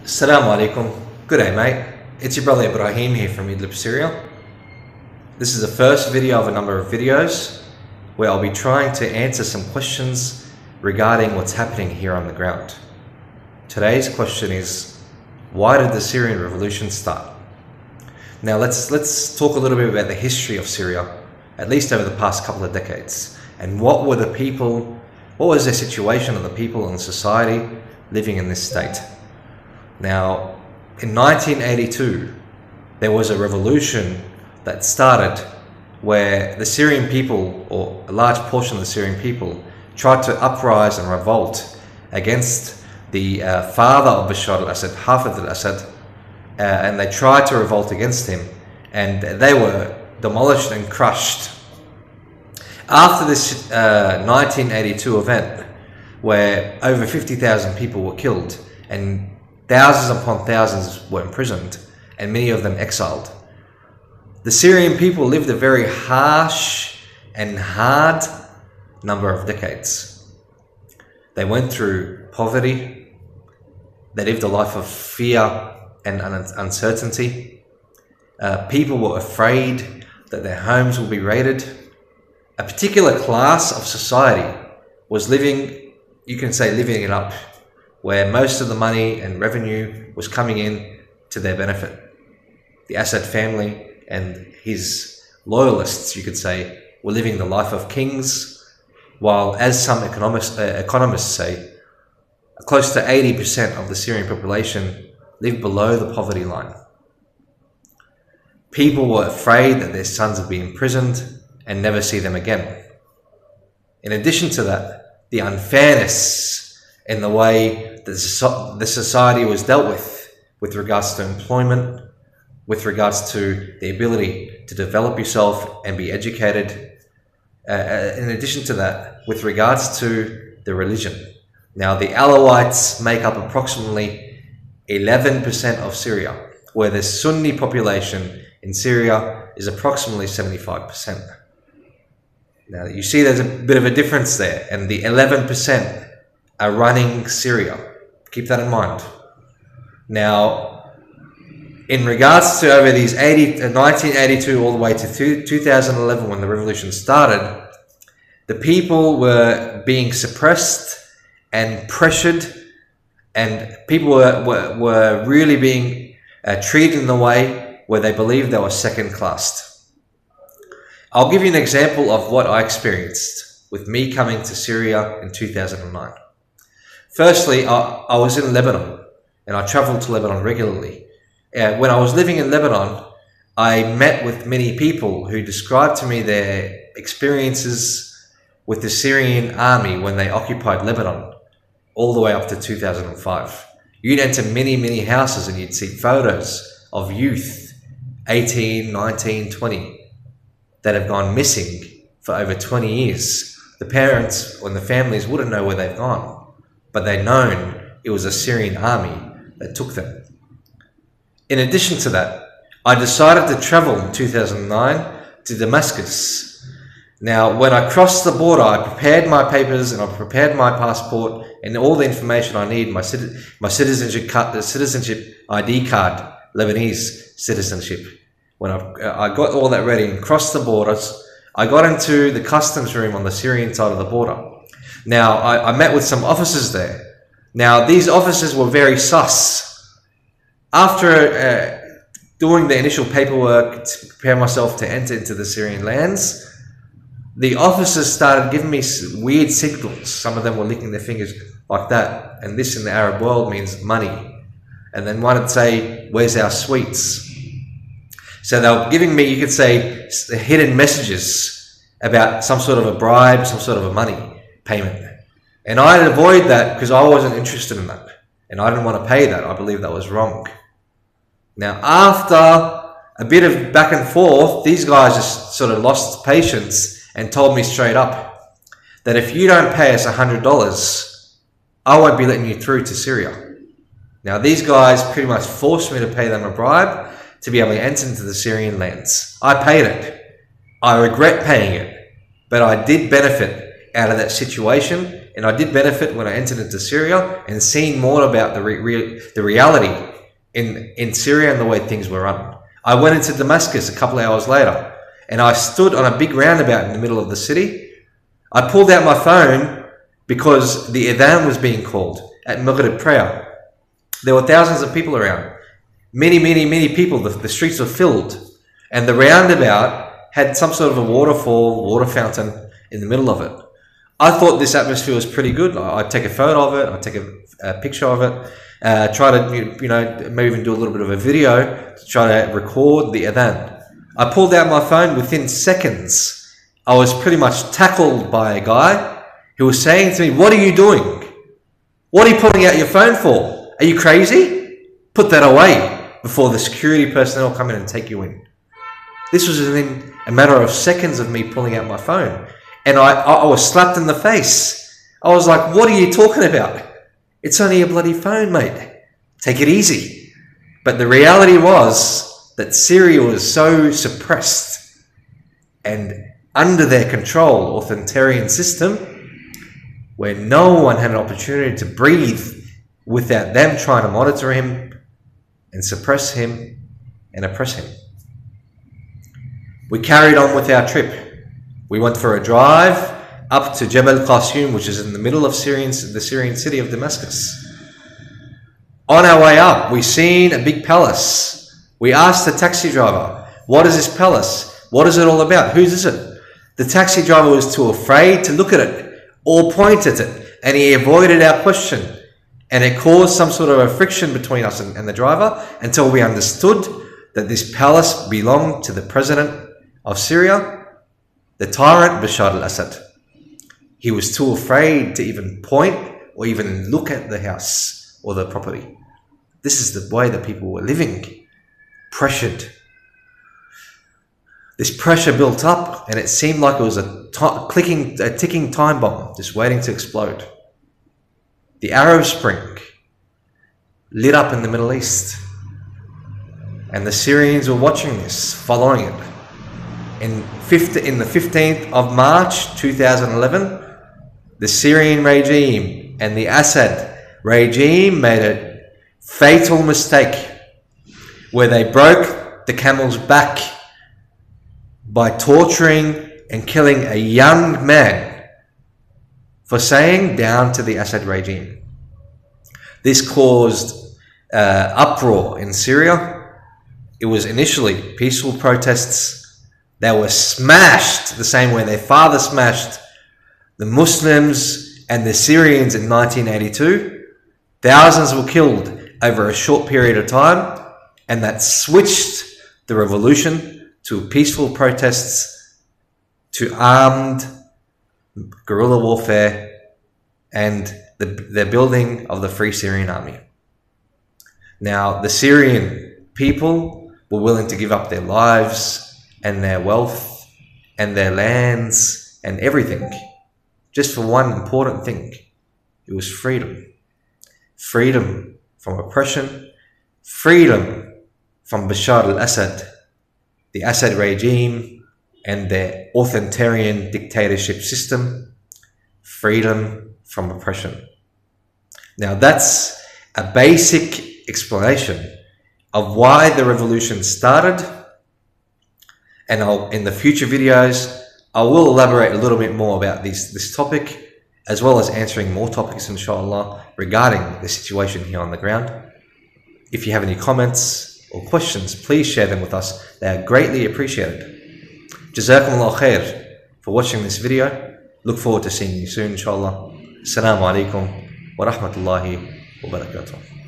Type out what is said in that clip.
Assalamu alaikum. Good day, mate. It's your brother Ibrahim here from Idlib, Syria. This is the first video of a number of videos where I'll be trying to answer some questions regarding what's happening here on the ground. Today's question is, why did the Syrian Revolution start? Now let's talk a little bit about the history of Syria, at least over the past couple of decades, and what was the situation of the people and society living in this state. Now, in 1982, there was a revolution that started where the Syrian people, or a large portion of the Syrian people, tried to uprise and revolt against the father of Bashar al-Assad, Hafez al-Assad, and they tried to revolt against him, and they were demolished and crushed. After this 1982 event, where over 50,000 people were killed and thousands upon thousands were imprisoned and many of them exiled, the Syrian people lived a very harsh and hard number of decades. They went through poverty, they lived a life of fear and uncertainty. People were afraid that their homes would be raided. A particular class of society was living, you can say, living it up, where most of the money and revenue was coming in to their benefit. The Assad family and his loyalists, you could say, were living the life of kings, while, as some economists say, close to 80% of the Syrian population lived below the poverty line. People were afraid that their sons would be imprisoned and never see them again. In addition to that, the unfairness in the way that the society was dealt with regards to employment, with regards to the ability to develop yourself and be educated. In addition to that, with regards to the religion. Now, the Alawites make up approximately 11% of Syria, where the Sunni population in Syria is approximately 75%. Now, you see there's a bit of a difference there, and the 11% are running Syria. Keep that in mind. Now, in regards to over these 1982 all the way to 2011, when the revolution started, the people were being suppressed and pressured, and people were really being treated in a way where they believed they were second-classed. I'll give you an example of what I experienced with me coming to Syria in 2009. Firstly, I was in Lebanon, and I traveled to Lebanon regularly. When I was living in Lebanon, I met with many people who described to me their experiences with the Syrian army when they occupied Lebanon, all the way up to 2005. You'd enter many, many houses and you'd see photos of youth, 18, 19, 20, that have gone missing for over 20 years. The parents and the families wouldn't know where they've gone, but they'd known it was a Syrian army that took them. In addition to that, I decided to travel in 2009 to Damascus. Now, when I crossed the border, I prepared my papers and I prepared my passport and all the information I need, my citizenship ID card, Lebanese citizenship. When I got all that ready and crossed the borders, I got into the customs room on the Syrian side of the border. Now, I met with some officers there. Now, these officers were very sus. After doing the initial paperwork to prepare myself to enter into the Syrian lands, the officers started giving me weird signals. Some of them were licking their fingers like that. And this in the Arab world means money. And then one would say, "Where's our sweets?" So they were giving me, you could say, hidden messages about some sort of a bribe, some sort of a money payment. And I'd avoid that because I wasn't interested in that. And I didn't want to pay that. I believe that was wrong. Now, after a bit of back and forth, these guys just sort of lost patience and told me straight up that if you don't pay us $100, I won't be letting you through to Syria. Now, these guys pretty much forced me to pay them a bribe to be able to enter into the Syrian lands. I paid it. I regret paying it, but I did benefit out of that situation and I did benefit when I entered into Syria and seen more about the reality in Syria and the way things were run. I went into Damascus a couple of hours later, and I stood on a big roundabout in the middle of the city. I pulled out my phone because the adhan was being called at Maghrib prayer. There were thousands of people around. Many people. The streets were filled. And the roundabout had some sort of a waterfall, water fountain in the middle of it. I thought this atmosphere was pretty good. I'd take a photo of it. I'd take a picture of it. Try to, maybe even do a little bit of a video to try to record the adhan. I pulled out my phone. Within seconds, I was pretty much tackled by a guy who was saying to me, "What are you doing? What are you pulling out your phone for? Are you crazy? Put that away before the security personnel come in and take you in." This was within a matter of seconds of me pulling out my phone. And I was slapped in the face. I was like, "What are you talking about? It's only a bloody phone, mate. Take it easy." But the reality was that Syria was so suppressed and under their control, authoritarian system, where no one had an opportunity to breathe without them trying to monitor him and suppress him and oppress him. We carried on with our trip. We went for a drive up to Jebel Qasim, which is in the middle of the Syrian city of Damascus. On our way up, we seen a big palace. We asked the taxi driver, "What is this palace? What is it all about? Whose is it?" The taxi driver was too afraid to look at it or point at it, and he avoided our question. And it caused some sort of a friction between us and the driver until we understood that this palace belonged to the president of Syria, the tyrant Bashar al-Assad. He was too afraid to even point or even look at the house or the property. This is the way that people were living, pressured. This pressure built up, and it seemed like it was a ticking time bomb just waiting to explode. The Arab Spring lit up in the Middle East, and the Syrians were watching this, following it. In the 15th of March 2011, the Syrian regime and the Assad regime made a fatal mistake where they broke the camel's back by torturing and killing a young man for saying down to the Assad regime. This caused uproar in Syria. It was initially peaceful protests. They were smashed the same way their father smashed the Muslims and the Syrians in 1982. Thousands were killed over a short period of time, and that switched the revolution to peaceful protests, to armed guerrilla warfare, and the building of the Free Syrian Army. Now, the Syrian people were willing to give up their lives and their wealth and their lands and everything, just for one important thing. It was freedom. Freedom from oppression, freedom from Bashar al-Assad, the Assad regime and their authoritarian dictatorship system, freedom from oppression. Now that's a basic explanation of why the revolution started, and in the future videos I will elaborate a little bit more about this topic, as well as answering more topics inshallah regarding the situation here on the ground. If you have any comments or questions, please share them with us. They are greatly appreciated. Jazakumullah khair for watching this video. Look forward to seeing you soon inshallah. Assalamu alaikum wa rahmatullahi wa barakatuh.